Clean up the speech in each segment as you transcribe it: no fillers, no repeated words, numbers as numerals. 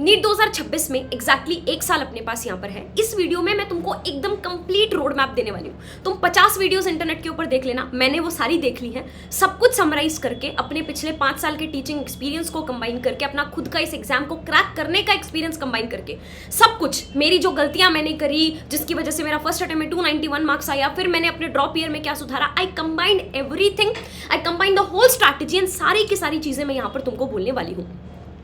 NEET 2026 में exactly एक साल अपने पास यहाँ पर है। इस वीडियो में मैं तुमको एकदम कंप्लीट रोड मैप देने वाली हूँ। तुम 50 वीडियोस इंटरनेट के ऊपर देख लेना, मैंने वो सारी देख ली है। सब कुछ समराइज करके अपने पिछले 5 साल के टीचिंग एक्सपीरियंस को कंबाइन करके, अपना खुद का इस एग्जाम को क्रैक करने का एक्सपीरियंस कंबाइन करके, सब कुछ मेरी जो गलतियां मैंने करी जिसकी वजह से मेरा फर्स्ट अटेम्प्ट में 291 मार्क्स आया, फिर मैंने अपने ड्रॉप ईयर में क्या सुधारा, I combined everything, I combined the whole strategy and सारी की सारी चीजें मैं यहाँ पर तुमको बोलने वाली हूँ।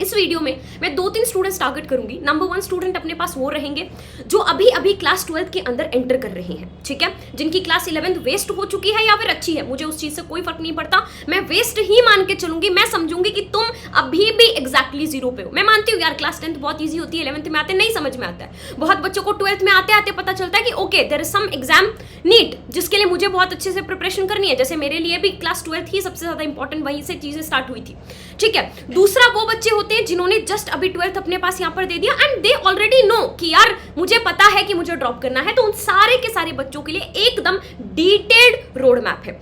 इस वीडियो में मैं 2-3 स्टूडेंट्स टारगेट करूंगी। नंबर 1 स्टूडेंट अपने पास वो रहेंगे जो अभी अभी क्लास 12th के अंदर एंटर कर रहे हैं, ठीक है, जिनकी क्लास 11th वेस्ट हो चुकी है या फिर अच्छी है, मुझे उस चीज से कोई फर्क नहीं पड़ता, मैं वेस्ट ही मान के चलूंगी। मैं समझूंगी कि तुम अभी भी एग्जैक्टली 0 पे हो। मैं मानती हूँ यार क्लास 10th बहुत ईजी होती है, 11th में आते नहीं समझ में आता है। बहुत बच्चों को 12th में आते आते पता चलता है कि okay there is some exam NEET जिसके लिए मुझे बहुत अच्छे से प्रिपरेशन करनी है। जैसे मेरे लिए भी क्लास 12th ही सबसे ज्यादा इंपॉर्टेंट, वहीं से चीजें स्टार्ट हुई थी, ठीक है। दूसरा वो बच्चे होते हैं जिन्होंने जस्ट अभी 12th अपने पास यहाँ पर दे दिया एंड दे ऑलरेडी नो कि यार मुझे पता है कि मुझे ड्रॉप करना है। तो उन सारे के सारे बच्चों के लिए एकदम डिटेल्ड रोड मैप है।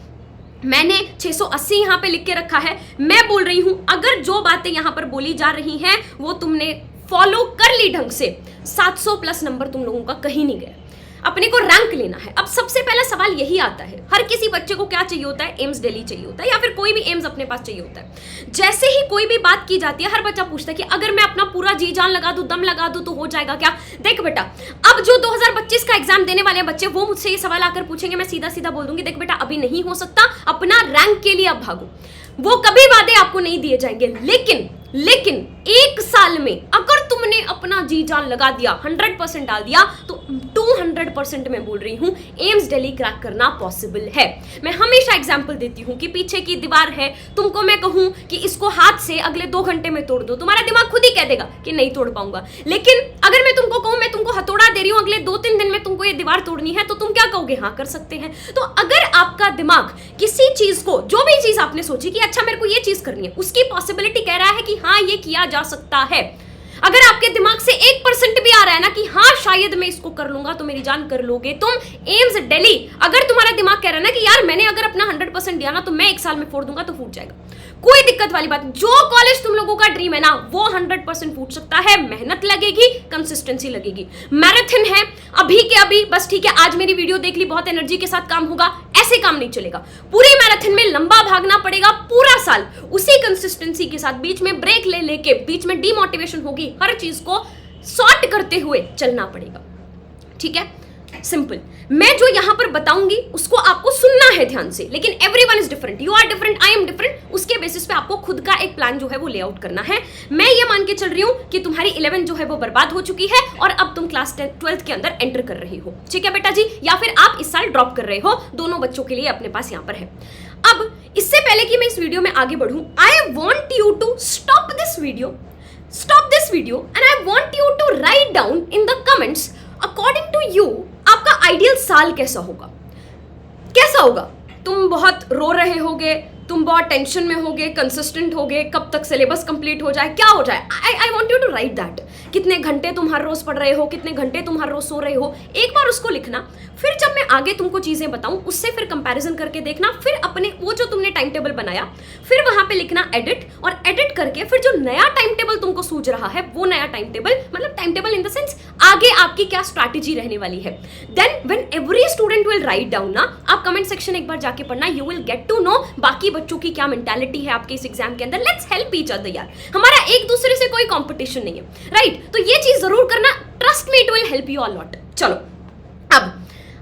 मैंने 680 यहाँ पे लिख के रखा है। मैं बोल रही हूं अगर जो बातें यहाँ पर बोली जा रही हैं वो तुमने फॉलो कर ली ढंग से, 700 प्लस नंबर तुम लोगों का कहीं नहीं गया। अपने को रैंक लेना है। अब सबसे पहला सवाल यही आता है, हर किसी बच्चे को क्या चाहिए होता है, एम्स दिल्ली चाहिए होता है या फिर कोई भी एम्स अपने पास चाहिए होता है। जैसे ही कोई भी बात की जाती है हर बच्चा पूछता है कि अगर मैं अपना पूरा जी जान लगा दूं, दम लगा दूं तो हो जाएगा क्या। देख बेटा, अब जो 2025 का एग्जाम देने वाले बच्चे वो मुझसे ये सवाल आकर पूछेंगे, मैं सीधा सीधा बोल दूंगी देख बेटा अभी नहीं हो सकता, अपना रैंक के लिए अब भागो। वो कभी वादे आपको नहीं दिए जाएंगे, लेकिन 1 साल में अगर तुमने अपना जी जान लगा दिया, 100% डाल दिया, तो 200% मैं बोल रही हूं एम्स दिल्ली क्रैक करना पॉसिबल है। मैं हमेशा एग्जांपल देती हूं कि पीछे की दीवार है, तुमको मैं कहूं कि इसको हाथ से अगले 2 घंटे में तोड़ दो, तुम्हारा दिमाग खुद ही कह देगा कि नहीं तोड़ पाऊंगा। लेकिन अगर मैं तुमको कहूं मैं तुमको हथौड़ा दे रही हूं, अगले 2-3 दिन में तुमको ये दीवार तोड़नी है, तो तुम क्या कहोगे, हाँ कर सकते हैं। तो अगर आपका दिमाग किसी चीज को, जो भी चीज आपने सोची कि अच्छा मेरे को ये चीज करनी है, उसकी पॉसिबिलिटी कह रहा है कि हाँ ये किया जा सकता है, अगर आपके दिमाग से 1% भी आ रहा है ना कि हाँ शायद मैं इसको कर लूंगा, तो मेरी जान कर लोगे तुम एम्स दिल्ली। अगर तुम्हारा दिमाग कह रहा है ना कि यार मैंने अगर अपना 100% दिया ना तो मैं 1 साल में फोड़ दूंगा, तो फूट जाएगा, कोई दिक्कत वाली बात। जो कॉलेज तुम लोगों का ड्रीम है ना वो 100% फूट सकता है। मेहनत लगेगी, कंसिस्टेंसी लगेगी, मैराथन है अभी के अभी। बस ठीक है आज मेरी वीडियो देख ली, बहुत एनर्जी के साथ काम होगा, ऐसे काम नहीं चलेगा। पूरी मैराथन में लंबा भागना पड़ेगा पूरा साल, उसी कंसिस्टेंसी के साथ, बीच में ब्रेक ले लेके, बीच में डिमोटिवेशन होगी, हर चीज को सॉर्ट करते हुए चलना पड़ेगा, ठीक है, सिंपल। मैं जो यहां पर बताऊंगी उसको आपको सुनना है ध्यान से, लेकिन everyone is different, you are different, I am different. उसके बेसिस पे आपको खुद का एक प्लान जो है वो लेआउट करना है। मैं ये मान के चल रही हूं कि तुम्हारी 11 जो है वो बर्बाद हो चुकी है और अब तुम क्लास 12th के अंदर एंटर कर रही हो, ठीक है बेटा जी, या फिर आप इस साल ड्रॉप कर रहे हो, दोनों बच्चों के लिए अपने पास यहां पर है। अब इससे पहले कि मैं इस वीडियो में आगे बढ़ूं, I want you to stop this video and I want you to write down in the comments according to you आपका आइडियल साल कैसा होगा। तुम बहुत रो रहे होगे, तुम बहुत टेंशन में होगे, कंसिस्टेंट होगे, कब तक सिलेबस कंप्लीट हो जाए, क्या हो जाए। I want you to write that. कितने घंटे तुम हर रोज पढ़ रहे हो, कितने घंटे तुम हर रोज सो रहे हो, एक बार उसको लिखना। फिर जब मैं आगे तुमको चीजें बताऊं उससे फिर कंपैरिजन करके देखना, फिर अपने वो जो तुमने टाइम टेबल बनाया फिर वहां पे लिखना एडिट, और एडिट करके फिर जो नया टाइम टेबल तुमको सूझ रहा है वो नया टाइम टेबल, मतलब time table in the sense आगे आपकी क्या स्ट्रैटेजी रहने वाली है। Then when every student will write down ना, आप कमेंट सेक्शन एक बार जाके पढ़ना, you will get to know बाकी बच्चों की क्या मेंटालिटी है आपके इस एग्जाम के अंदर। लेट्स हेल्प ईच अदर यार, हमारा एक दूसरे से कोई कंपटीशन नहीं है, राइट। तो ये चीज जरूर करना, trust me it will help you a lot. चलो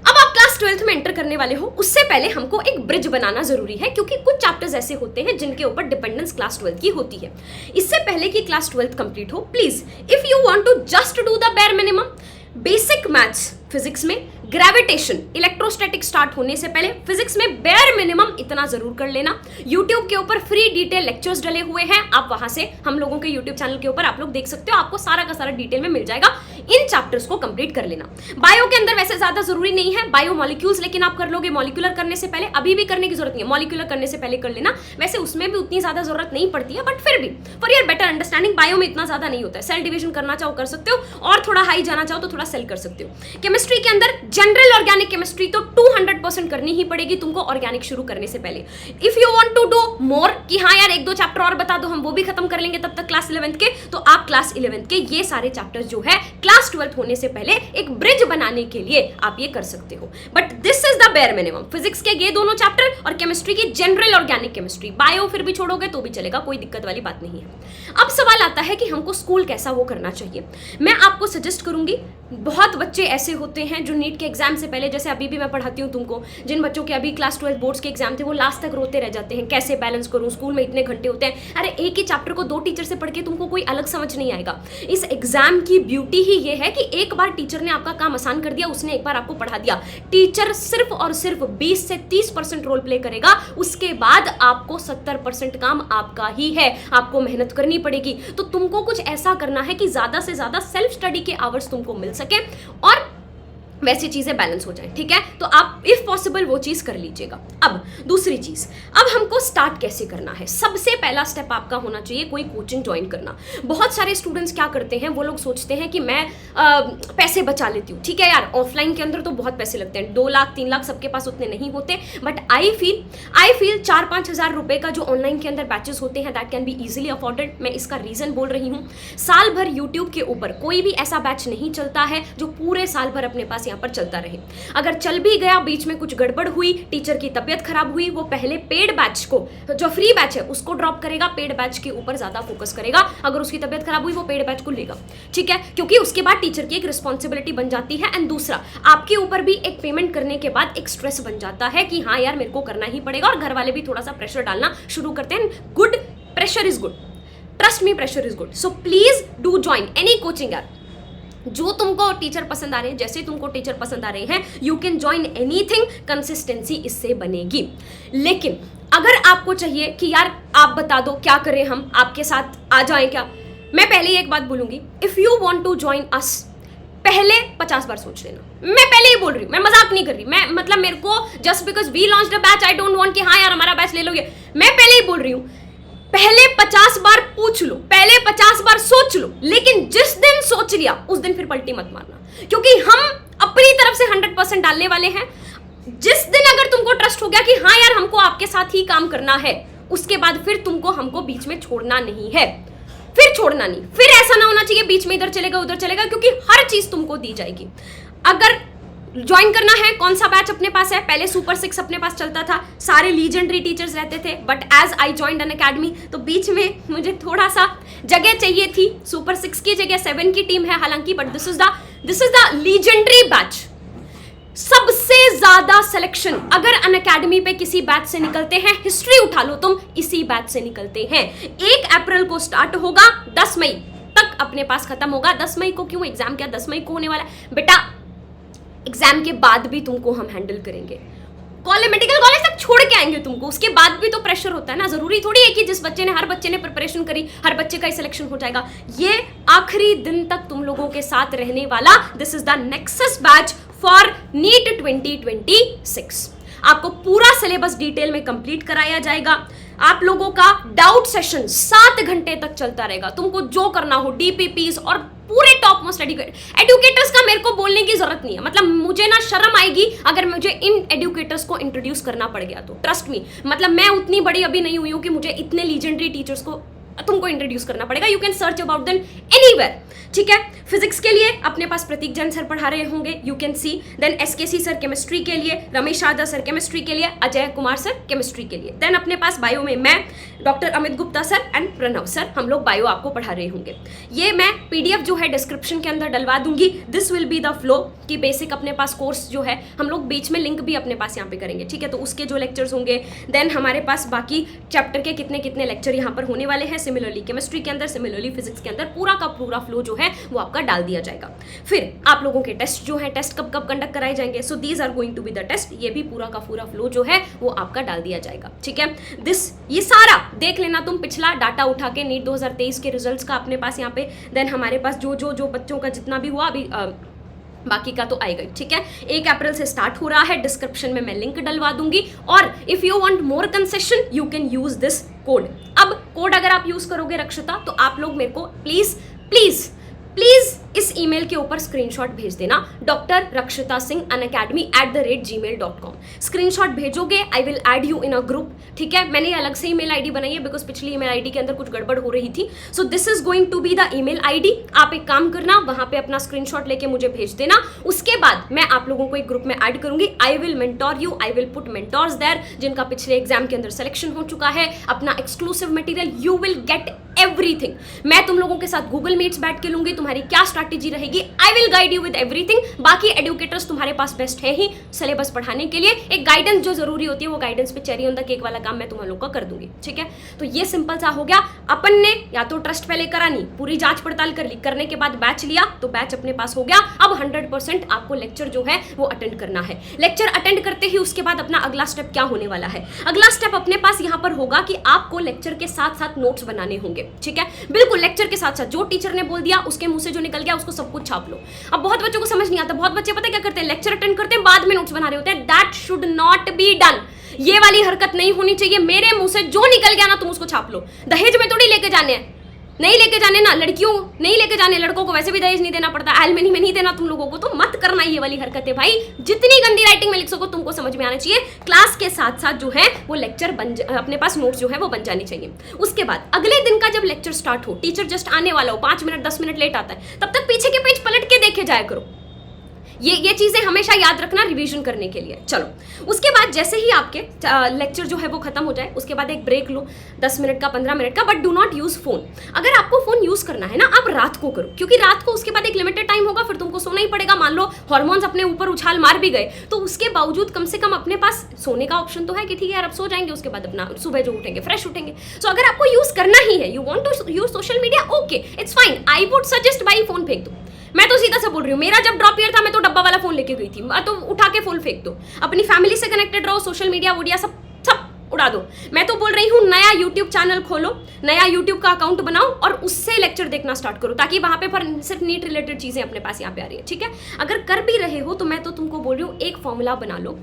अब आप क्लास 12th में एंटर करने वाले हो, उससे पहले हमको एक ब्रिज बनाना जरूरी है, क्योंकि कुछ चैप्टर्स ऐसे होते हैं जिनके ऊपर डिपेंडेंस क्लास 12th की होती है। इससे पहले कि क्लास 12th कंप्लीट हो, please if you want to just do the bare minimum, basic maths physics में, ग्रेविटेशन, इलेक्ट्रोस्टैटिक स्टार्ट होने से पहले फिजिक्स में बेयर मिनिमम इतना जरूर कर लेना। YouTube के ऊपर फ्री डिटेल लेक्चर्स डले हुए हैं, आप वहां से हम लोगों के YouTube चैनल के ऊपर आप लोग देख सकते हो, आपको सारा का सारा डिटेल में मिल जाएगा। इन चैप्टर्स को कंप्लीट कर लेना। बायो के अंदर वैसे ज्यादा जरूरी नहीं है, बायो मॉलिक्यूल्स, लेकिन आप कर लोगे। मॉलिक्यूलर करने से पहले अभी भी करने की जरूरत नहीं है, मॉलिक्यूलर करने से पहले कर लेना। वैसे उसमें भी उतनी ज्यादा जरूरत नहीं पड़ती है, बट फिर भी for your better understanding bio में इतना ज्यादा नहीं होता है। सेल डिवीजन करना चाहो कर सकते हो, और थोड़ा हाई जाना चाहो तो थोड़ा सेल कर सकते हो। केमिस्ट्री के अंदर जनरल ऑर्गेनिक केमिस्ट्री तो 200% करनी ही पड़ेगी तुमको ऑर्गेनिक शुरू करने से पहले। If you want to do more कि हाँ यार 1-2 चैप्टर और बता दो, हम वो भी खत्म कर लेंगे तब तक क्लास 11th के, तो आप क्लास 11th के ये सारे चैप्टर्स जो है क्लास 12th होने से पहले एक ब्रिज बनाने के लिए आप ये कर सकते हो। But this is the bare minimum. Physics के ये दोनों चैप्टर और केमिस्ट्री की जनरल ऑर्गेनिक केमिस्ट्री। बायो फिर भी छोड़ोगे तो भी चलेगा, कोई दिक्कत वाली बात नहीं है। अब सवाल आता है कि हमको स्कूल कैसा वो करना चाहिए। मैं आपको सजेस्ट करूंगी, बहुत बच्चे ऐसे होते हैं जो नीट के एग्जाम से पहले, जैसे अभी भी मैं पढ़ाती हूँ तुमको, जिन बच्चों के अभी क्लास 12 बोर्ड्स के एग्जाम थे वो लास्ट तक रोते रह जाते हैं, कैसे बैलेंस करूँ, स्कूल में इतने घंटे होते हैं। अरे एक ही चैप्टर को 2 टीचर से पढ़ के तुमको कोई अलग समझ नहीं आएगा। इस एग्जाम की ब्यूटी ही ये है कि एक बार टीचर ने आपका काम आसान कर दिया, उसने एक बार आपको पढ़ा दिया। टीचर सिर्फ और सिर्फ 20 से 30% रोल प्ले करेगा, उसके बाद आपको 70% काम आपका ही है, आपको मेहनत करनी पड़ेगी। तो तुमको कुछ ऐसा करना है कि ज्यादा से ज्यादा सेल्फ स्टडी के आवर्स तुमको मिल सके और वैसी चीजें बैलेंस हो जाए, ठीक है। तो आप इफ पॉसिबल वो चीज कर लीजिएगा। अब दूसरी चीज, अब हमको स्टार्ट कैसे करना है। सबसे पहला स्टेप आपका होना चाहिए कोई कोचिंग ज्वाइन करना। बहुत सारे स्टूडेंट्स क्या करते हैं, वो लोग सोचते हैं कि मैं पैसे बचा लेती हूँ, ठीक है यार, ऑफलाइन के अंदर तो बहुत पैसे लगते हैं, 2 लाख 3 लाख सबके पास उतने नहीं होते। बट आई फील 4-5 हज़ार रुपए का जो ऑनलाइन के अंदर बैचेस होते हैं that can be easily afforded. मैं इसका रीजन बोल रही हूँ, साल भर यूट्यूब के ऊपर कोई भी ऐसा बैच नहीं चलता है जो पूरे साल भर अपने पास यहाँ पर चलता रहे। अगर चल भी गया, बीच में कुछ गड़बड़ हुई, टीचर की तबीयत खराब हुई, वो पहले पेड बैच को, जो फ्री बैच है उसको ड्रॉप करेगा, पेड बैच के ऊपर ज्यादा फोकस करेगा। अगर उसकी तबीयत खराब हुई वो पेड बैच को लेगा, ठीक है, क्योंकि उसके बाद टीचर की एक रिस्पॉन्सिबिलिटी बन जाती है। एंड दूसरा, आपके ऊपर भी एक पेमेंट करने के बाद एक स्ट्रेस बन जाता है कि हाँ यार मेरे को करना ही पड़ेगा, और घर वाले भी थोड़ा सा प्रेशर डालना शुरू करते हैं। Good, pressure is good, trust me, pressure is good. So please do join any coaching app. जो तुमको टीचर पसंद आ रहे हैं, जैसे तुमको टीचर पसंद आ रहे हैं, you can join anything, consistency इससे बनेगी। लेकिन अगर आपको चाहिए कि यार आप बता दो क्या करें, हम आपके साथ आ जाएं क्या, मैं पहले ही एक बात बोलूंगी, if you want to join us, पहले 50 बार सोच लेना। मैं पहले ही बोल रही हूँ, मैं मजाक नहीं कर रही, मैं मतलब मेरे को just because we launched a batch I don't want कि हाँ यार हमारा बैच ले लोगे। मैं पहले ही बोल रही हूँ, पहले 50 बार पूछ लो, पहले 50 बार सोच लो, लेकिन जिस दिन सोच लिया उस दिन फिर पलटी मत मारना, क्योंकि हम अपनी तरफ से 100% डालने वाले हैं। जिस दिन अगर तुमको ट्रस्ट हो गया कि हाँ यार हमको आपके साथ ही काम करना है, उसके बाद फिर तुमको हमको बीच में छोड़ना नहीं है, फिर छोड़ना नहीं, फिर ऐसा ना होना चाहिए बीच में इधर चलेगा उधर चलेगा, क्योंकि हर चीज तुमको दी जाएगी। अगर ज्वाइन करना है, कौन सा बैच अपने पास है, पहले सुपर 6 अपने पास चलता था, सारे लीजेंडरी टीचर्स रहते थे, but as I joined an academy तो बीच में मुझे थोड़ा सा जगह चाहिए थी। सुपर 6 की जगह 7 की टीम है हालांकि, but this is the legendary batch. सबसे ज्यादा सिलेक्शन अगर अन अकेडमी पे किसी बैच से निकलते हैं, हिस्ट्री उठा लो तुम, इसी बैच से निकलते हैं। 1 अप्रैल को स्टार्ट होगा, 10 मई तक अपने पास खत्म होगा। 10 मई को क्यों, एग्जाम क्या 10 मई को होने वाला है बेटा, एग्जाम के बाद भी तुमको हम हैंडल करेंगे, कॉलेज मेडिकल कॉलेज तक छोड़ के आएंगे तुमको, उसके बाद भी तो प्रेशर होता है ना। जरूरी थोड़ी है कि जिस बच्चे ने, हर बच्चे ने प्रिपरेशन करी हर बच्चे का ही सिलेक्शन हो जाएगा। ये आखिरी दिन तक तुम लोगों के साथ रहने वाला, this is the nexus batch for NEET 2026। आपको पूरा सिलेबस डिटेल में कंप्लीट कराया जाएगा। आप लोगों का डाउट सेशन 7 घंटे तक चलता रहेगा, तुमको जो करना हो, डीपीपीज और पूरे टॉप मोस्ट एडुकेटर्स का मेरे को बोलने की जरूरत नहीं है। मतलब मुझे ना शर्म आएगी अगर मुझे इन एडुकेटर्स को इंट्रोड्यूस करना पड़ गया तो, ट्रस्ट मी। मतलब मैं उतनी बड़ी अभी नहीं हुई हूँ कि मुझे इतने लीजेंडरी टीचर्स को तुमको इंट्रोड्यूस करना पड़ेगा। You can search about them anywhere, ठीक है। फिजिक्स के लिए अपने पास प्रतीक जैन सर पढ़ा रहे होंगे, you can see. Then SKC sir chemistry के लिए, रमेश शारदा सर केमिस्ट्री के लिए, अजय कुमार सर केमिस्ट्री के लिए। देन अपने पास बायो में मैं, doctor Amit Gupta sir and Pranav sir, हम लोग बायो आपको पढ़ा रहे होंगे। ये मैं पीडीएफ जो है डिस्क्रिप्शन के अंदर डलवा दूंगी। This will be the flow कि बेसिक अपने पास कोर्स जो है, हम लोग बीच में लिंक भी अपने पास यहाँ पे करेंगे, ठीक है। तो उसके जो लेक्चर्स होंगे, देन हमारे पास बाकी चैप्टर के कितने कितने लेक्चर यहाँ पर होने वाले हैं, सिमिलरली केमिस्ट्री के अंदर, सिमिलरली फिजिक्स के अंदर, पूरा का पूरा फ्लो जो है वो आपका डाल दिया जाएगा। फिर आप लोगों के टेस्ट जो है, टेस्ट कब कब कंडक्ट कराए जाएंगे, so these are going to be the test, ये भी पूरा का पूरा फ्लो जो है वो आपका डाल दिया जाएगा, ठीक है। ये सारा देख लेना तुम, पिछला डाटा उठा के नीट 2023 के रिजल्ट्स का अपने पास यहाँ पे। देन हमारे पास जो बच्चों का जितना भी हुआ अभी बाकी का तो आएगा, ठीक है। 1 अप्रैल से स्टार्ट हो रहा है, डिस्क्रिप्शन में मैं लिंक डलवा दूंगी। और if you want more concession you can use this code. अब कोड अगर आप यूज करोगे रक्षिता, तो आप लोग मेरे को प्लीज प्लीज प्लीज इस ईमेल के ऊपर स्क्रीनशॉट भेज देना, drrakshita.singh@gmail.com। स्क्रीनशॉट भेजोगे, I will add you in a group, ठीक है। मैंने अलग से ईमेल आईडी बनाई है बिकॉज पिछली ईमेल आईडी के अंदर कुछ गड़बड़ हो रही थी। So this is going to be the email ID. आप एक काम करना, वहां पे अपना स्क्रीनशॉट लेके मुझे भेज देना। उसके बाद मैं आप लोगों को एक ग्रुप में ऐड करूंगी। I will mentor you, I will put mentors there जिनका पिछले एग्जाम के अंदर सिलेक्शन हो चुका है। अपना exclusive material, you will get everything. मैं तुम लोगों के साथ गूगल मीट्स बैठ के लूंगी, तुम्हारी क्या स्ट्रैटेजी रहेगी, I will guide you with everything. बाकी एडुकेटर्स तुम्हारे पास बेस्ट है ही सिलेबस पढ़ाने के लिए। एक गाइडेंस जो जरूरी होती है, वो गाइडेंस पे चेरी ऑन द केक वाला काम मैं तुम लोगों को कर दूंगी, ठीक है। तो ये सिंपल सा हो गया। अपन ने या तो ट्रस्ट पहले करा नहीं, पूरी जांच पड़ताल कर ली, करने के बाद बैच लिया तो बैच अपने पास हो गया। अब 100% आपको लेक्चर जो है वो अटेंड करना है। लेक्चर अटेंड करते ही उसके बाद अपना अगला स्टेप क्या होने वाला है? अगला स्टेप अपने पास यहां पर होगा कि आपको लेक्चर के साथ साथ नोट्स बनाने होंगे, ठीक है। बिल्कुल लेक्चर के साथ साथ जो टीचर ने बोल दिया, उसके मुंह से जो निकल गया, उसको सब कुछ छाप लो। अब बहुत बच्चों को समझ नहीं आता, बहुत बच्चे पता है क्या करते हैं, लेक्चर अटेंड करते हैं, बाद में नोट्स बना रहे होते हैं। That should not be done. ये वाली हरकत नहीं होनी चाहिए। मेरे मुंह से जो निकल गया ना, तुम उसको छाप लो। दहेज में थोड़ी लेके जाने हैं, नहीं लेके जाने ना, लड़कियों नहीं लेके जाने, लड़कों को वैसे भी दहेज नहीं देना पड़ता, एलमनी में नहीं देना तुम लोगों को, तो मत करना ये वाली हरकतें भाई। जितनी गंदी राइटिंग में लिख सको तुमको समझ में आना चाहिए। क्लास के साथ साथ जो है वो लेक्चर अपने पास नोट्स जो है वो बन जानी चाहिए। उसके बाद अगले दिन का जब लेक्चर स्टार्ट हो, टीचर जस्ट आने वाला हो, 5 मिनट 10 मिनट लेट आता है, तब तक पीछे के पेज पलट के देखे जाया करो। ये चीजें हमेशा याद रखना रिवीजन करने के लिए। चलो, उसके बाद जैसे ही आपके लेक्चर जो है वो खत्म हो जाए, उसके बाद एक ब्रेक लो 10 मिनट का 15 मिनट का, but do not use phone. अगर आपको फोन यूज करना है ना, आप रात को करो, क्योंकि रात को उसके बाद एक लिमिटेड टाइम होगा, फिर तुमको सोना ही पड़ेगा। मान लो हार्मोन्स अपने ऊपर उछाल मार भी गए, तो उसके बावजूद कम से कम अपने पास सोने का ऑप्शन तो है कि ठीक है यार अब सो जाएंगे, उसके बाद अपना सुबह जो उठेंगे फ्रेश उठेंगे। सो अगर आपको यूज करना ही है, you want to use social media, okay it's fine. I would suggest भाई फोन फेंक दो। मैं तो सीधा सा बोल रही हूँ, मेरा जब ड्रॉप ईयर था मैं तो डब्बा वाला फोन लेके गई थी, तो उठा के फोन फेंक दो। अपनी फैमिली से कनेक्टेड रहो, सोशल मीडिया वोडिया सब उड़ा दो। मैं तो बोल रही हूँ नया यूट्यूब चैनल खोलो, नया यूट्यूब का अकाउंट बनाओ और उससे लेक्चर देखना स्टार्ट करो, ताकि वहां पे पर सिर्फ नीट रिलेटेड चीजें अपने पास यहाँ पे आ रही है, ठीक है। अगर कर भी रहे हो तो मैं तो तुमको बोल रही हूँ एक फॉर्मूला बना लो।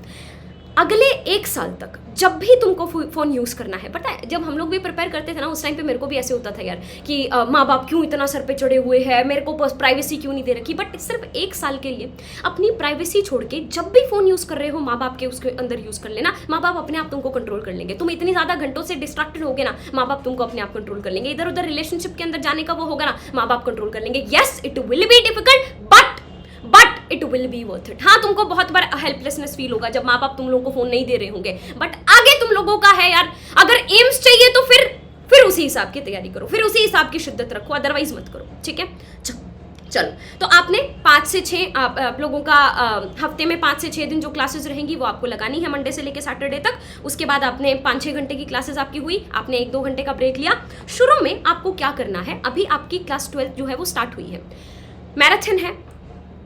अगले 1 साल तक जब भी तुमको फोन यूज करना है, पता है जब हम लोग भी प्रिपेयर करते थे ना, उस टाइम पे मेरे को भी ऐसे होता था यार कि माँ बाप क्यों इतना सर पे चढ़े हुए हैं, मेरे को प्राइवेसी क्यों नहीं दे रखी। बट सिर्फ 1 साल के लिए अपनी प्राइवेसी छोड़ के जब भी फोन यूज कर रहे हो, माँ बाप के उसके अंदर यूज कर लेना। माँ बाप अपने आप तुमको कंट्रोल कर लेंगे। तुम इतनी ज्यादा घंटों से डिस्ट्रैक्टेड होगे ना, माँ बाप तुमको अपने आप कंट्रोल कर लेंगे। इधर उधर रिलेशनशिप के अंदर जाने का वो होगा ना, माँ बाप कंट्रोल कर लेंगे। Yes it will be difficult but it will be worth it. हाँ, तुमको बहुत बार हेल्पलेसनेस फील होगा जब माँ बाप तुम लोगों को फोन नहीं दे रहे होंगे, बट आगे तुम लोगों का है यार। अगर एम्स चाहिए तो फिर उसी हिसाब की तैयारी करो, फिर उसी हिसाब की शिद्दत रखो, अदरवाइज मत करो, ठीक है। चलो, तो आपने 5 से 6 आप लोगों का हफ्ते में 5 से 6 दिन जो क्लासेस रहेंगी वो आपको लगानी है, मंडे से लेकर सैटरडे तक। उसके बाद आपने 5-6 घंटे की क्लासेस आपकी हुई, आपने 1-2 घंटे का ब्रेक लिया। शुरू में आपको क्या करना है, अभी आपकी क्लास 12 जो है वो स्टार्ट हुई है, मैराथन है,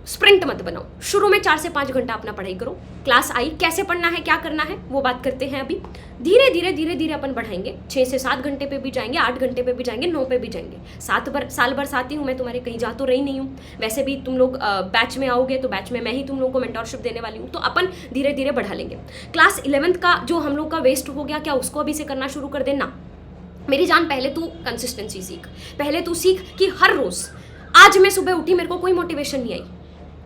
स्प्रिंट मत बनाओ। शुरू में 4 से 5 घंटा अपना पढ़ाई करो। क्लास आई, कैसे पढ़ना है, क्या करना है वो बात करते हैं अभी। धीरे धीरे अपन बढ़ाएंगे, 6 से 7 घंटे पे भी जाएंगे, 8 घंटे पे भी जाएंगे, 9 पे भी जाएंगे। साल भर साथ ही हूँ मैं तुम्हारे, कहीं जा तो रही नहीं हूँ। वैसे भी तुम लोग बैच में आओगे तो बैच में मैं ही तुम लोग को मेंटोरशिप देने वाली हूँ, तो अपन धीरे धीरे बढ़ा लेंगे। क्लास 11th का जो हम लोग का वेस्ट हो गया, क्या उसको अभी से करना शुरू कर देना। मेरी जान, पहले तू कंसिस्टेंसी सीख, पहले तू सीख कि हर रोज, आज मैं सुबह उठी, मेरे को कोई मोटिवेशन नहीं आई,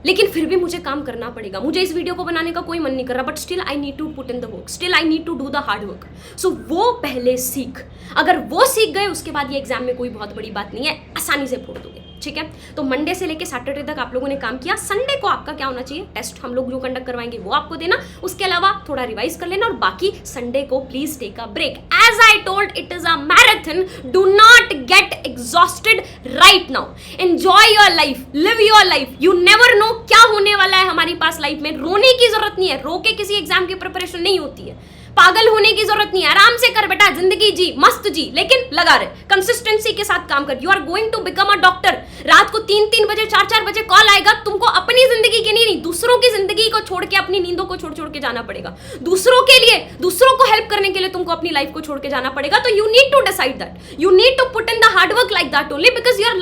लेकिन फिर भी मुझे काम करना पड़ेगा। मुझे इस वीडियो को बनाने का कोई मन नहीं कर रहा, but still I need to put in the work, still I need to do the hard work. So वो पहले सीख। अगर वो सीख गए, उसके बाद ये एग्जाम में कोई बहुत बड़ी बात नहीं है, आसानी से फोड़ दोगे, ठीक है। तो मंडे से लेके सैटरडे तक आप लोगों ने काम किया। संडे को आपका क्या होना चाहिए, टेस्ट हम लोग जो कंडक्ट करवाएंगे वो आपको देना, उसके अलावा थोड़ा रिवाइज कर लेना, और बाकी संडे को please take a break. As I told, it is a marathon, do not get exhausted right now, enjoy your life, live your life. You never know क्या होने वाला है हमारी पास लाइफ में। रोने की जरूरत नहीं है, रो के किसी एग्जाम की प्रिपरेशन नहीं होती है। पागल होने की जरूरत नहीं है, आराम से कर बेटा, जिंदगी जी, मस्त जी, लेकिन लगा रहे, कंसिस्टेंसी के साथ काम कर। You are going to become a doctor. रात को 3-3 बजे 4-4 बजे कॉल आएगा, तुमको अपनी जिंदगी की नहीं, दूसरों की जिंदगी को छोड़ के, अपनी नींदों को छोड़ के जाना पड़ेगा। दूसरों के लिए, दूसरों को हेल्प करने के लिए तुमको अपनी लाइफ को छोड़ के जाना पड़ेगा। तो you need to decide that, you need to put in the hard work like that only, because your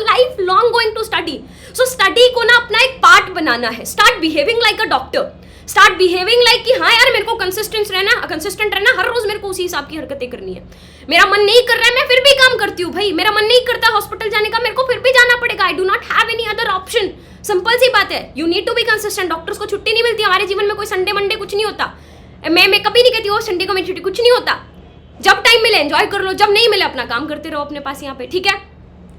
life long going to study. So study को ना अपना एक पार्ट बनाना है। Start behaving like a doctor, start behaving like कि हाँ यार मेरे को कंसिस्टेंट रहना, हर रोज मेरे को उसी हिसाब की हरकतें करनी है। मेरा मन नहीं कर रहा है, मैं फिर भी काम करती हूँ भाई। मेरा मन नहीं करता हॉस्पिटल जाने का, मेरे को फिर भी जाना पड़ेगा। I do not have any simple सी बात है, you need to be consistent. Doctors को छुट्टी नहीं मिलती, हमारे जीवन में कोई संडे मंडे कुछ नहीं होता। मैं कभी नहीं कहती हूँ संडे को मेरी छुट्टी, कुछ नहीं होता। जब टाइम मिले एंजॉय कर लो, जब नहीं मिले अपना काम करते रहो अपने पास यहाँ पे, ठीक है।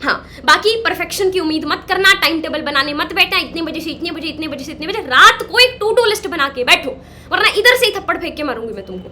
हाँ, बाकी परफेक्शन की उम्मीद मत करना, टाइम टेबल बनाने मत बैठना, इतने बजे से इतने बजे, इतने बजे से इतने बजे। रात को एक टू डू लिस्ट बना के बैठो, वरना इधर से ही थप्पड़ फेंक के मारूंगी मैं तुमको।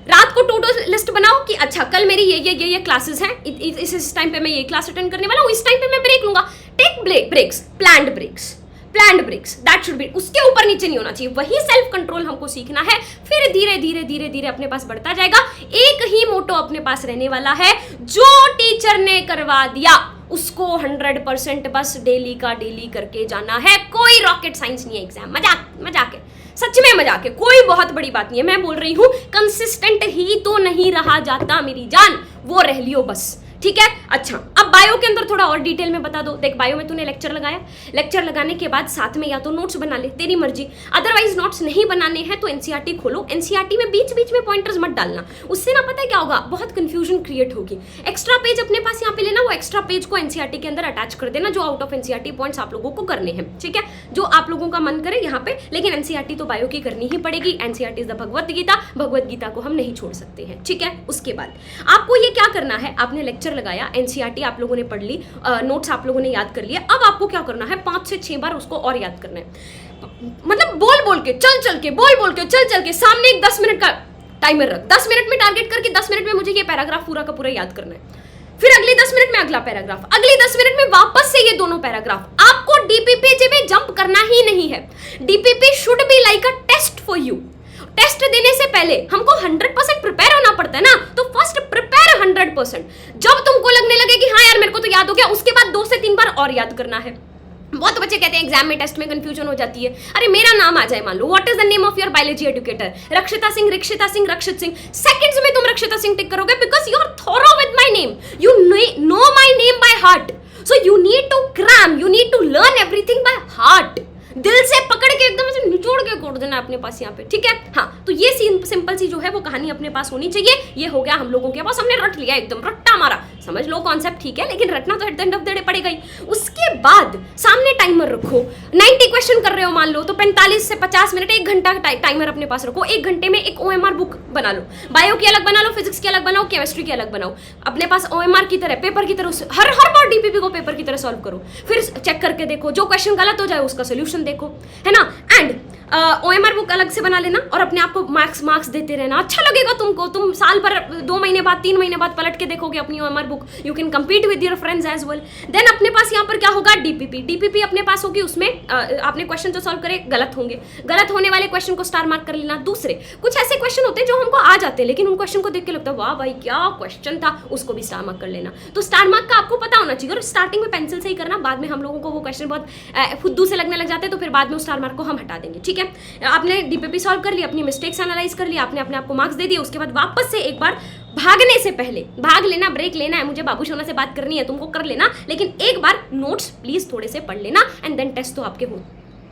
रात को टू डू लिस्ट बनाओ कि अच्छा कल मेरी ये क्लासेस हैं, इस टाइम पे मैं ये क्लास अटेंड करने वाला हूँ, इस टाइम पे मैं ब्रेक लूंगा। Take breaks, planned breaks, that should be. उसके ऊपर नीचे नहीं होना चाहिए। वही सेल्फ कंट्रोल हमको सीखना है, फिर धीरे धीरे अपने पास बढ़ता जाएगा। एक ही मोटो अपने पास रहने वाला है, जो टीचर ने करवा दिया उसको 100% बस डेली का डेली करके जाना है। कोई रॉकेट साइंस नहीं है एग्जाम, मजाक है, सच में मजाक है, कोई बहुत बड़ी बात नहीं है। मैं बोल रही हूँ कंसिस्टेंट ही तो नहीं रहा जाता मेरी जान, वो रह लियो बस, ठीक है। अच्छा, अब बायो के अंदर थोड़ा और डिटेल में बता दो। देख, बायो में तूने लेक्चर लगाया, लेक्चर लगाने के बाद साथ में या तो नोट्स बना ले, तेरी मर्जी। अदरवाइज नोट्स नहीं बनाने हैं तो एनसीईआरटी खोलो। एनसीईआरटी में बीच बीच में पॉइंटर्स मत डालना, उससे ना पता है क्या होगा, बहुत कंफ्यूजन क्रिएट होगी। एक्स्ट्रा पेज अपने पास यहाँ पे लेना, वो एक्स्ट्रा पेज को एनसीईआरटी के अंदर अटैच कर देना, जो आउट ऑफ एनसीईआरटी पॉइंट्स आप लोगों को करने हैं, ठीक है, जो आप लोगों का मन करे यहाँ पे। लेकिन एनसीईआरटी तो बायो की करनी ही पड़ेगी। NCERT is the Bhagavad Gita को हम नहीं छोड़ सकते हैं, ठीक है। उसके बाद आपको ये क्या करना है, आपने लेक्चर लगाया, एनसीईआरटी आप लोगों ने पढ़ ली, नोट्स आप लोगों ने याद कर लिया। अब आपको क्या करना है, 5 से 6 बार उसको और याद करना है। मतलब बोल के चल के सामने एक 10 मिनट का टाइमर रख, 10 मिनट में टारगेट करके 10 मिनट में मुझे ये पैराग्राफ पूरा का पूरा याद करना है। फिर अगले 10 मिनट में अगला पैराग्राफ, अगले 10 मिनट में वापस से ये दोनों पैराग्राफ। आपको डीपीपी में जंप करना ही नहीं है। DPP should be like a test for you. Test देने से पहले हमको 100% प्रिपेयर होना पड़ता है ना, तो फर्स्ट प्रिपेयर 100%। जब तुमको लगने लगे कि हाँ यार मेरे को तो याद हो गया, उसके बाद 2 से 3 बार और याद करना है। बहुत बच्चे कहते हैं एग्जाम में टेस्ट में कंफ्यूजन हो जाती है। अरे मेरा नाम आ जाए, मान लो what is the name of your biology educator, Rakshita Singh, Rakshit Singh. Seconds में तुम रक्षिता सिंह टिक करोगे, because you are thorough with my name, you know my name by heart, so you need to cram, you need to learn everything by heart. दिल से पकड़ के एकदम से निचोड़ के कोड देना अपने पास यहाँ पे, ठीक है। हाँ, तो ये सिंपल सी जो है वो कहानी अपने पास होनी चाहिए। ये हो गया हम लोगों के पास, हमने रट लिया, एकदम रट्टा मारा, समझ लो कॉन्सेप्ट, ठीक है, लेकिन रटना तो at the end of the day पड़ेगा ही। उसके बाद सामने टाइमर रखो, 90 क्वेश्चन कर रहे हो मान लो, तो 45 से 50 मिनट, 1 घंटा टाइमर अपने पास रखो। 1 घंटे में एक OMR बुक बना लो, बायो की अलग बना लो, फिजिक्स की अलग बनाओ, केमिस्ट्री की अलग बनाओ, अपने पास OMR की तरह, पेपर की तरह, हर बार डीपीपी को पेपर की तरह सॉल्व करो। फिर चेक करके देखो, जो क्वेश्चन गलत हो जाए उसका सोल्यूशन देखो, है ना। एंड OMR बुक अलग से बना लेना और अपने आप को मार्क्स देते रहना। अच्छा लगेगा तुमको, तुम साल भर 2 महीने बाद 3 महीने बाद पलट के देखोगे अपनी OMR book, you can compete with your friends as well। Then अपने पास यहाँ पर क्या होगा, डीपीपी अपने पास होगी। उसमें आपने क्वेश्चन जो सॉल्व करे गलत होंगे, गलत होने वाले क्वेश्चन को स्टार मार्क कर लेना। दूसरे कुछ ऐसे क्वेश्चन होते हैं जो हमको आ जाते हैं, लेकिन उन क्वेश्चन को देख के लगता है वाह भाई क्या क्वेश्चन था, उसको भी स्टार मार्क कर लेना। तो स्टार मार्क का आपको पता होना चाहिए, और स्टार्टिंग में पेंसिल से ही करना, बाद में हम लोगों को वो क्वेश्चन बहुत फुद्दू से लगने लग जाते हैं, तो फिर बाद में उस स्टार मार्क को हम हटा देंगे, ठीक है। आपने डीपीपी सॉल्व कर लिया, अपनी मिस्टेक्स एनालाइज कर लिया, आपने अपने आप को मार्क्स दे दिए। उसके बाद वापस से एक बार भागने से पहले, भाग लेना, ब्रेक लेना है, मुझे बाबू सोना से बात करनी है, तुमको कर लेना, लेकिन एक बार नोट्स प्लीज थोड़े से पढ़ लेना। एंड देन टेस्ट तो आपके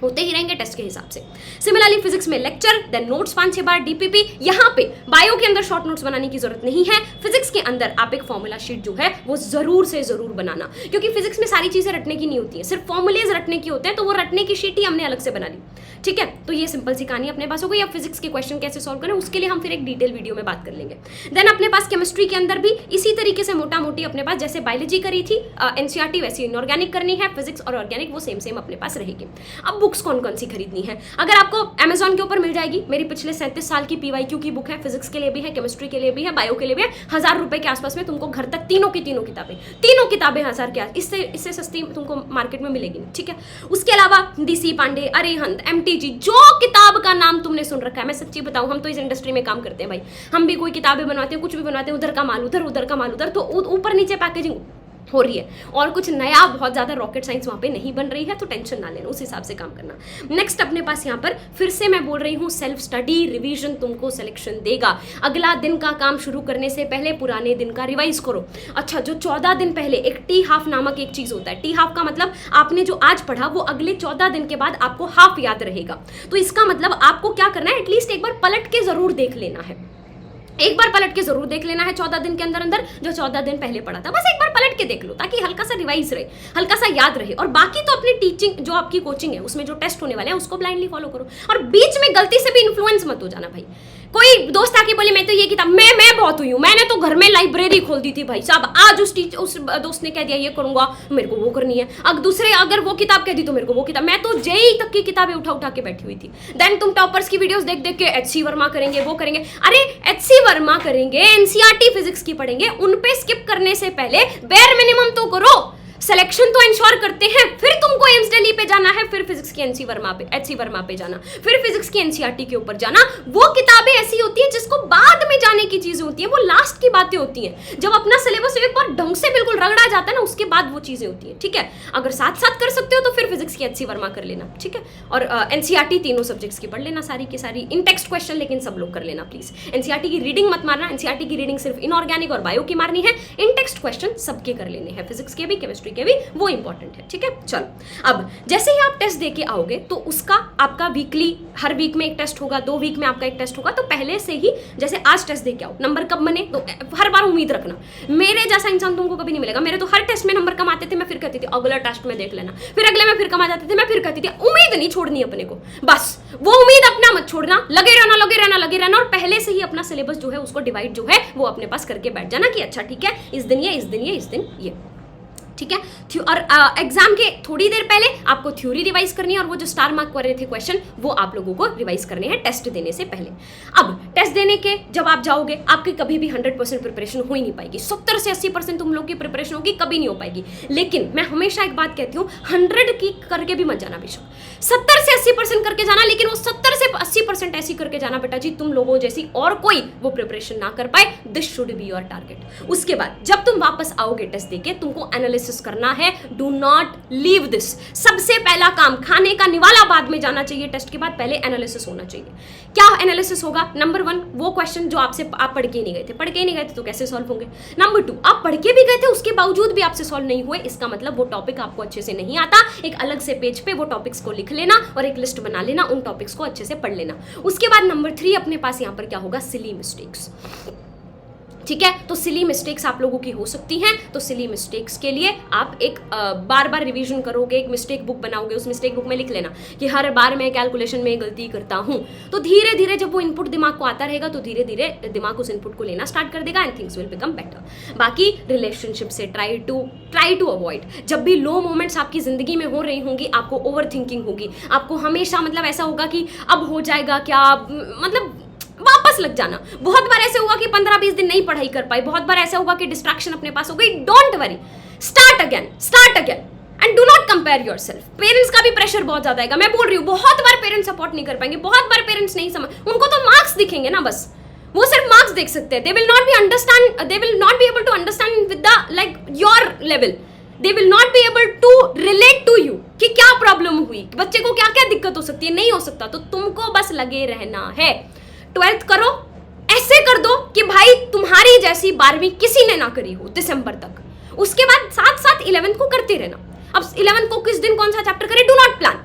होते ही रहेंगे टेस्ट के हिसाब से। सिमिलरली फिजिक्स में लेक्चर, देन नोट्स 5-6 बार, डीपीपी। यहाँ पे बायो के अंदर शॉर्ट नोट्स बनाने की जरूरत नहीं है। फिजिक्स के अंदर आप एक फॉर्मूला शीट जो है वो जरूर से जरूर बनाना, क्योंकि फिजिक्स में सारी चीजें रटने की नहीं होती है, सिर्फ फॉर्मुलेज रटने की होते हैं, तो वो रटने की शीट ही हमने अलग से बना ली, ठीक है। तो ये सिंपल सी कहानी अपने पास हो गई। अब फिजिक्स के क्वेश्चन कैसे सॉल्व करें उसके लिए हम फिर एक डिटेल वीडियो में बात कर लेंगे। देन अपने पास केमिस्ट्री के अंदर भी इसी तरीके से मोटा मोटी अपने पास जैसे बायोलॉजी करी थी एनसीईआरटी, वैसी इनऑर्गेनिक करनी है। फिजिक्स और ऑर्गेनिक वो सेम अपने पास रहेगी। अब बुक्स कौन कौन सी खरीदनी है, अगर आपको अमेजॉन के ऊपर मिल जाएगी, मेरी पिछले 37 साल की PYQ की बुक है, फिजिक्स के लिए भी है, केमिस्ट्री के लिए भी है, बायो के लिए भी है। 1000 रुपए के आसपास में तुमको घर तक तीनों किताबें 1000 के आस, इससे सस्ती तुमको मार्केट में मिलेगी, ठीक है। उसके अलावा DC पांडे, अरिहंत, MTG, जो किताब का नाम तुमने सुन रखा है, मैं सच्ची बताऊं, हम तो इस इंडस्ट्री में काम करते हैं भाई, हम भी कोई किताबें बनवाते हैं, कुछ भी बनवाते हैं, उधर का माल उधर, उधर का माल उधर, तो ऊपर नीचे पैकेजिंग हो रही है, और कुछ नया बहुत ज़्यादा रॉकेट साइंस वहाँ पे नहीं बन रही है, तो टेंशन ना लेना, उस हिसाब से काम करना। नेक्स्ट अपने पास यहाँ पर फिर से मैं बोल रही हूँ, सेल्फ स्टडी रिवीजन तुमको सिलेक्शन देगा। अगला दिन का काम शुरू करने से पहले पुराने दिन का रिवाइज करो। अच्छा, जो 14 दिन पहले एक टी हाफ नामक एक चीज़ होता है, टी हाफ का मतलब आपने जो आज पढ़ा वो अगले 14 दिन के बाद आपको हाफ याद रहेगा। तो इसका मतलब आपको क्या करना है, एटलीस्ट एक बार पलट के ज़रूर देख लेना है, एक बार पलट के जरूर देख लेना है 14 दिन के अंदर अंदर, जो 14 दिन पहले पढ़ा था बस एक बार पलट के देख लो, ताकि हल्का सा रिवाइज रहे, हल्का सा याद रहे। और बाकी तो अपनी टीचिंग जो आपकी कोचिंग है उसमें जो टेस्ट होने वाले हैं उसको ब्लाइंडली फॉलो करो, और बीच में गलती से भी इन्फ्लुएंस मत हो जाना भाई। कोई दोस्त आके बोले मैं तो ये किताब, मैं बहुत हुई हूँ, मैंने तो घर में लाइब्रेरी खोल दी थी भाई साहब, आज उस दोस्त ने कह दिया ये करूंगा, मेरे को वो करनी है। अगर वो किताब कह दी तो मेरे को वो किताब, मैं तो जेई तक की किताबें उठा के बैठी हुई थी। देन तुम टॉपर्स की वीडियोस देख देख के एचसी वर्मा करेंगे, वो करेंगे, अरे एचसी वर्मा करेंगे, एनसीईआरटी फिजिक्स की पढ़ेंगे, उन पे स्किप करने से पहले बेयर मिनिमम तो करो, सिलेक्शन तो इंश्योर करते हैं, फिर तुमको एम्स दिल्ली पे जाना है, फिर फिजिक्स की एचसी वर्मा पे जाना, फिर फिजिक्स की एनसीईआरटी के ऊपर जाना। वो किताबें ऐसी होती है जिसको बाद में जाने की चीजें होती है, वो लास्ट की बातें होती हैं। जब अपना सिलेबस एक बार ढंग से बिल्कुल रगड़ा जाता है ना, उसके बाद वो चीजें होती है, ठीक है। अगर साथ साथ कर सकते हो तो फिर फिजिक्स की एचसी वर्मा कर लेना, ठीक है, और एनसीईआरटी तीनों सब्जेक्ट्स की पढ़ लेना, सारी की सारी इन टेक्स्ट क्वेश्चन, लेकिन सब लोग कर लेना प्लीज। एनसीईआरटी की रीडिंग मत मारना, एनसीईआरटी की रीडिंग सिर्फ इनऑर्गेनिक और बायो की मारनी है, इन टेक्स्ट क्वेश्चन सबके कर लेने हैं, फिजिक्स के भी, केमिस्ट्री के भी, वो इंपॉर्टेंट है, ठीक है। चलो, अब जैसे ही आप टेस्ट देके आओगे तो उसका आपका वीकली, हर वीक में एक टेस्ट होगा, 2 वीक में आपका एक टेस्ट होगा, तो पहले से ही जैसे आज टेस्ट देके आओ, नंबर कब बने तो हर बार उम्मीद रखना, मेरे जैसा इंसान तुमको कभी नहीं मिलेगा। मेरे तो हर टेस्ट में नंबर कम आते थे, मैं फिर कहती थी अगला टेस्ट में देख लेना, फिर अगले में फिर कम आ जाते थे, मैं फिर कहती थी उम्मीद नहीं छोड़नी अपने को, बस वो उम्मीद अपना मत छोड़ना, लगे रहना लगे रहना लगे रहना, और पहले से ही अपना सिलेबस जो है उसको डिवाइड जो है वो अपने पास करके बैठ जाना कि अच्छा ठीक है, इस दिन ये, इस दिन ये, इस दिन ये, ठीक है। और एग्जाम के थोड़ी देर पहले आपको थ्योरी रिवाइज करनी है, और वो जो स्टार मार्क कर रहे थे क्वेश्चन वो आप लोगों को रिवाइज करने हैं टेस्ट देने से पहले। अब टेस्ट देने के जब आप जाओगे, आपकी कभी भी 100% प्रिपरेशन हो ही नहीं पाएगी, 70 से 80% तुम लोग की प्रिपरेशन होगी, कभी नहीं हो पाएगी। लेकिन मैं हमेशा एक बात कहती हूँ, 100 की करके भी मत जाना बेशक, 70 से 80% करके जाना, लेकिन वो 70 से 80% ऐसी करके जाना बेटा जी तुम लोगों जैसी और कोई वो प्रिपरेशन ना कर पाए। This should be your target. उसके बाद जब तुम वापस आओगे टेस्ट देके, तुमको एनालिसिस करना है, डू नॉट लीव दिस। सबसे पहला काम, खाने का निवाला बाद में जाना चाहिए, टेस्ट के बाद पहले एनालिसिस होना चाहिए। क्या एनालिसिस होगा? नंबर 1, वो क्वेश्चन जो आपसे आप पढ़ के नहीं गए थे, पढ़ के नहीं गए थे तो कैसे सॉल्व होंगे। नंबर 2, आप पढ़ के भी गए थे उसके बावजूद भी आपसे सॉल्व नहीं हुए, इसका मतलब वो टॉपिक आपको अच्छे से नहीं आता। एक अलग से पेज पे वो टॉपिक्स को लिख लेना और एक लिस्ट बना लेना, उन टॉपिक्स को अच्छे से पढ़ लेना। उसके बाद नंबर 3 अपने पास यहाँ पर क्या होगा, सिली मिस्टेक्स, ठीक है। तो सिली मिस्टेक्स आप लोगों की हो सकती हैं, तो सिली मिस्टेक्स के लिए आप एक बार बार रिवीजन करोगे, एक मिस्टेक बुक बनाओगे, उस मिस्टेक बुक में लिख लेना कि हर बार मैं कैलकुलेशन में गलती करता हूं। तो धीरे धीरे जब वो इनपुट दिमाग को आता रहेगा तो धीरे धीरे दिमाग उस इनपुट को लेना स्टार्ट कर देगा and things will become better. बाकी रिलेशनशिप से ट्राई टू अवॉइड, जब भी लो मोमेंट्स आपकी जिंदगी में हो रही होंगी, आपको ओवर थिंकिंग होगी, आपको हमेशा मतलब ऐसा होगा कि अब हो जाएगा क्या, मतलब वापस लग जाना। बहुत बार ऐसे होगा कि 15-20 दिन नहीं पढ़ाई कर पाई, बहुत बार ऐसा होगा कि डिस्ट्रैक्शन अपने पास हो गई। Don't worry, start again and do not compare yourself. Parents का भी प्रेशर बहुत ज्यादा आएगा, मैं बोल रही हूँ, बहुत बार पेरेंट्स सपोर्ट नहीं कर पाएंगे, बहुत बार पेरेंट्स नहीं समझ, उनको तो मार्क्स दिखेंगे ना, बस वो सिर्फ मार्क्स देख सकते हैं। They will not be able to understand with the like your level, they will not be able to relate to you कि क्या प्रॉब्लम हुई, बच्चे को क्या क्या दिक्कत हो सकती है, नहीं हो सकता। तो तुमको बस लगे रहना है। 12th करो, ऐसे कर दो कि भाई तुम्हारी जैसी 12वीं किसी ने ना करी हो दिसंबर तक। उसके बाद साथ साथ 11th को करते रहना। अब 11th को किस दिन कौन सा चैप्टर करे, डू नॉट प्लान।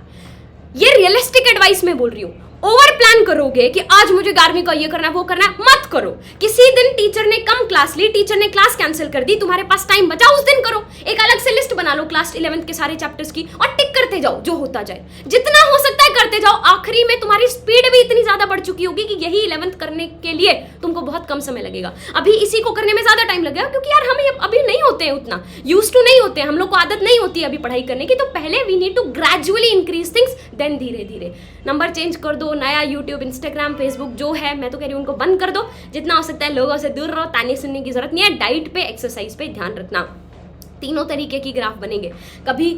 ये रियलिस्टिक एडवाइस मैं बोल रही हूँ। ओवर प्लान करोगे कि आज मुझे 11वीं का ये करना है वो करना है, मत करो। किसी दिन टीचर ने कम क्लास ली, टीचर ने क्लास कैंसिल कर दी, तुम्हारे पास टाइम बचा, उस दिन करो। एक अलग से लिस्ट बना लो क्लास 11th के सारे चैप्टर्स की और टिक करते जाओ, जो होता जाए, जितना हो सकता है करते जाओ। आखिरी में तुम्हारी स्पीड भी इतनी ज्यादा बढ़ चुकी होगी कि यही 11th करने के लिए तुमको बहुत कम समय लगेगा। अभी इसी को करने में ज्यादा टाइम लगेगा क्योंकि यार हम अभी नहीं होते हैं, उतना यूज्ड टू नहीं होते हैं, हम लोग को आदत नहीं होती है अभी पढ़ाई करने की। तो पहले we need to gradually increase things, then धीरे धीरे नंबर चेंज कर दो। नया यूट्यूब, इंस्टाग्राम, फेसबुक जो है, मैं तो कह रही हूँ उनको बंद कर दो। जितना हो सकता है लोगों से दूर रहो, ताने सुनने की जरूरत नहीं है। डाइट पे, एक्सरसाइज पे ध्यान रखना। तीनों तरीके की ग्राफ बनेंगे, कभी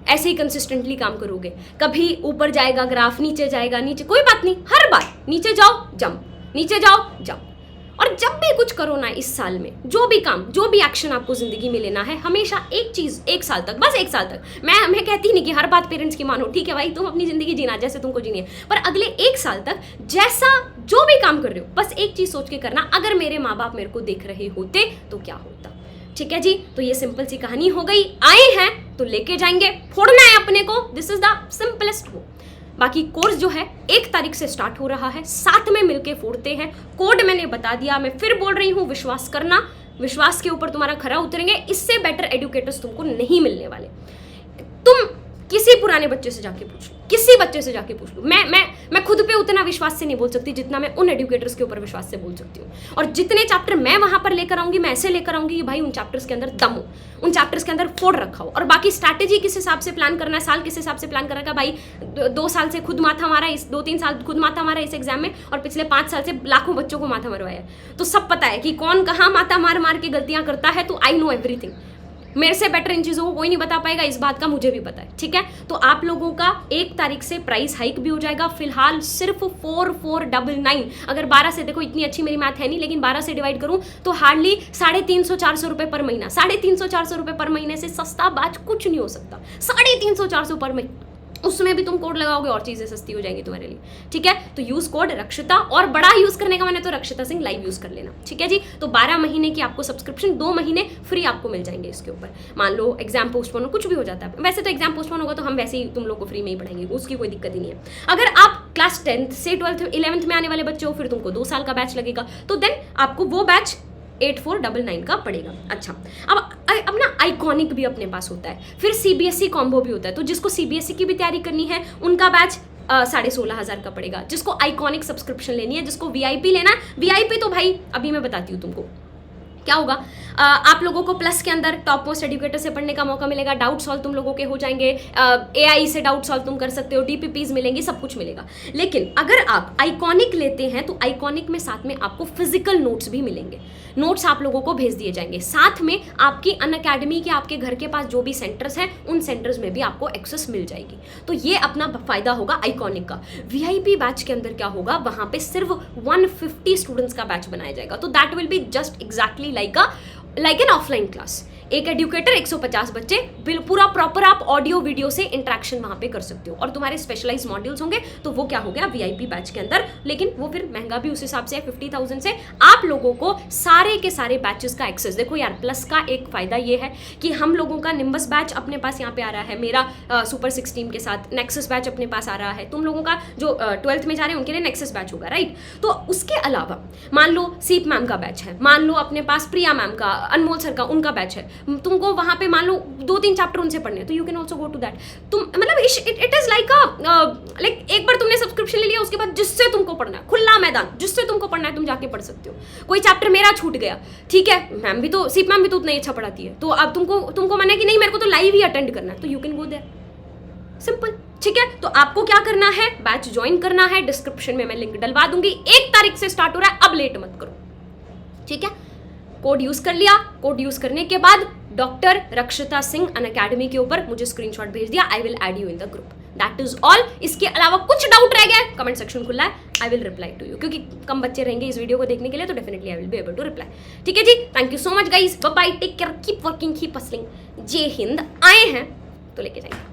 ऐसे ही कंसिस्टेंटली काम करोगे, कभी ऊपर जाएगा ग्राफ, नीचे जाएगा, नीचे, कोई बात नहीं, हर बार नीचे जाओ जंप, नीचे जाओ जंप। और जब भी कुछ करो ना इस साल में, जो भी काम, जो भी एक्शन आपको जिंदगी में लेना है, हमेशा एक चीज 1 साल तक, बस 1 साल तक, मैं कहती नहीं कि हर बात पेरेंट्स की मानो, ठीक है भाई, तुम अपनी जिंदगी जीना जैसे तुमको जीनी है, पर अगले 1 साल तक जैसा जो भी काम कर रहे हो, बस एक चीज सोच के करना, अगर मेरे माँ बाप मेरे को देख रहे होते तो क्या होता। ठीक है जी, तो ये सिंपल सी कहानी हो गई। आए हैं तो लेके जाएंगे, फोड़ना है अपने को, दिस इज द सिंपलेस्ट वो। बाकी कोर्स जो है 1 तारीख से स्टार्ट हो रहा है, साथ में मिलके फोड़ते हैं। कोड मैंने बता दिया, मैं फिर बोल रही हूँ, विश्वास करना, विश्वास के ऊपर तुम्हारा खरा उतरेंगे। इससे बेटर एडुकेटर्स तुमको नहीं मिलने वाले। तुम किसी पुराने बच्चे से जाके पूछ लो, किसी बच्चे से जाके पूछ लो। मैं खुद पे उतना विश्वास से नहीं बोल सकती जितना मैं उन एडुकेटर्स के ऊपर विश्वास से बोल सकती हूँ। और जितने चैप्टर मैं वहां पर लेकर आऊंगी, मैं ऐसे लेकर आऊंगी कि भाई उन चैप्टर्स के अंदर दम हो, उन चैप्टर्स के अंदर फोड़ रखा हो। और बाकी स्ट्रैटेजी किस हिसाब से प्लान करना है, साल किस हिसाब से प्लान करना है, भाई 2 साल से खुद माथा मारा, इस 2-3 साल खुद माथा मारा इस एग्जाम में, और पिछले 5 साल से लाखों बच्चों को माथा मरवाया है। तो सब पता है कि कौन कहाँ माथा मार मार के गलतियां करता है। तो आई नो एवरीथिंग। मेरे से बेटर इन चीज़ों को कोई नहीं बता पाएगा, इस बात का मुझे भी पता है, ठीक है। तो आप लोगों का 1 तारीख से प्राइस हाइक भी हो जाएगा। फिलहाल सिर्फ 4499, अगर 12 से, देखो इतनी अच्छी मेरी मैथ है नहीं, लेकिन 12 से डिवाइड करूं तो हार्डली 350-400 रुपये पर महीना। 350-400 रुपये पर महीने से सस्ता बैच कुछ नहीं हो सकता। 350-400 पर महीना, उसमें भी तुम कोड लगाओगे और चीज़ें सस्ती हो जाएंगी तुम्हारे लिए, ठीक है। तो यूज कोड रक्षिता, और बड़ा यूज करने का मैंने तो रक्षिता सिंह लाइव यूज कर लेना, ठीक है जी। तो 12 महीने की आपको सब्सक्रिप्शन, 2 महीने फ्री आपको मिल जाएंगे इसके ऊपर। मान लो एग्जाम पोस्टपोन, कुछ भी हो जाता है, वैसे तो एग्जाम पोस्टपोन होगा तो हम वैसे ही तुम लोग को फ्री में ही पढ़ाएंगे, उसकी कोई दिक्कत ही नहीं है। अगर आप क्लास 10th से 12th 11th में आने वाले बच्चे हो, फिर तुमको 2 साल का बैच लगेगा, तो देन आपको वो बैच 8499 का पड़ेगा। अच्छा, अब ना आइकॉनिक भी अपने पास होता है, फिर सीबीएसई कॉम्बो भी होता है। तो जिसको सीबीएसई की भी तैयारी करनी है उनका बैच 16,500 का पड़ेगा। जिसको आइकॉनिक सब्सक्रिप्शन लेनी है, जिसको वीआईपी लेना है, वीआईपी तो भाई अभी मैं बताती हूँ तुमको क्या होगा। आप लोगों को प्लस के अंदर टॉप मोस्ट एजुकेटर से पढ़ने का मौका मिलेगा, डाउट सॉल्व तुम लोगों के हो जाएंगे, एआई से डाउट सॉल्व तुम कर सकते हो, डीपीपीज मिलेंगी, सब कुछ मिलेगा। लेकिन अगर आप आइकॉनिक लेते हैं तो आइकॉनिक में साथ में आपको फिजिकल नोट्स भी मिलेंगे। नोट्स आप लोगों को भेज दिए जाएंगे, साथ में आपकी अनअकैडमी के आपके घर के पास जो भी सेंटर्स हैं उन सेंटर्स में भी आपको एक्सेस मिल जाएगी। तो ये अपना फायदा होगा आइकॉनिक का। वीआईपी बैच के अंदर क्या होगा, वहां पे सिर्फ 150 स्टूडेंट्स का बैच बनाया जाएगा। तो that will be just exactly like an offline class. एक एडुकेटर 150 बच्चे, पूरा प्रॉपर आप ऑडियो वीडियो से इंटरेक्शन वहां पे कर सकते हो। और तुम्हारे स्पेशलाइज मॉड्यूल्स होंगे, तो वो क्या हो गया वीआईपी बैच के अंदर। लेकिन वो फिर महंगा भी उस हिसाब से है, 50,000 से आप लोगों को सारे के सारे बैचेस का एक्सेस। देखो यार, प्लस का एक फायदा ये है कि हम लोगों का निम्बस बैच अपने पास यहाँ पे आ रहा है, मेरा सुपर 6 टीम के साथ नेक्सस बैच अपने पास आ रहा है, तुम लोगों का जो 12th में जा रहे हैं उनके लिए नेक्सस बैच होगा, राइट। तो उसके अलावा मान लो सीप मैम का बैच है, मान लो अपने पास प्रिया मैम का, अनमोल सर का, उनका बैच है, तुमको वहां पे मान लो 2-3 चैप्टर उनसे पढ़ने हैं, तो you can also go to that. तुम मतलब इट इज लाइक एक बार तुमने सब्सक्रिप्शन ले लिया, उसके बाद जिससे तुमको पढ़ना है, खुला मैदान, जिससे तुमको पढ़ना है तुम जाके पढ़ सकते हो। कोई चैप्टर मेरा छूट गया, ठीक है, मैम भी तो, सीप मैम भी तो उतना ही अच्छा पढ़ाती है, तो अब तुमको माना कि नहीं मेरे को तो लाइव ही अटेंड करना है, तो you can go there, simple, ठीक है। तो आपको क्या करना है, बैच ज्वाइन करना है, डिस्क्रिप्शन में मैं लिंक डलवा दूंगी। 1 तारीख से स्टार्ट हो रहा है, अब लेट मत करो, ठीक है। कोड यूज कर लिया, कोड यूज करने के बाद डॉक्टर रक्षिता सिंह अनअकैडमी के ऊपर मुझे स्क्रीनशॉट भेज दिया, I will add you in the group, that is all. इसके अलावा कुछ डाउट रह गया, कमेंट सेक्शन खुला है, I will reply to you, क्योंकि कम बच्चे रहेंगे इस वीडियो को देखने के लिए, तो definitely I will be able to reply, ठीक है जी। Thank you so much guys, bye bye, take care, keep working, keep hustling, जय हिंद। आए हैं तो लेके जाएंगे।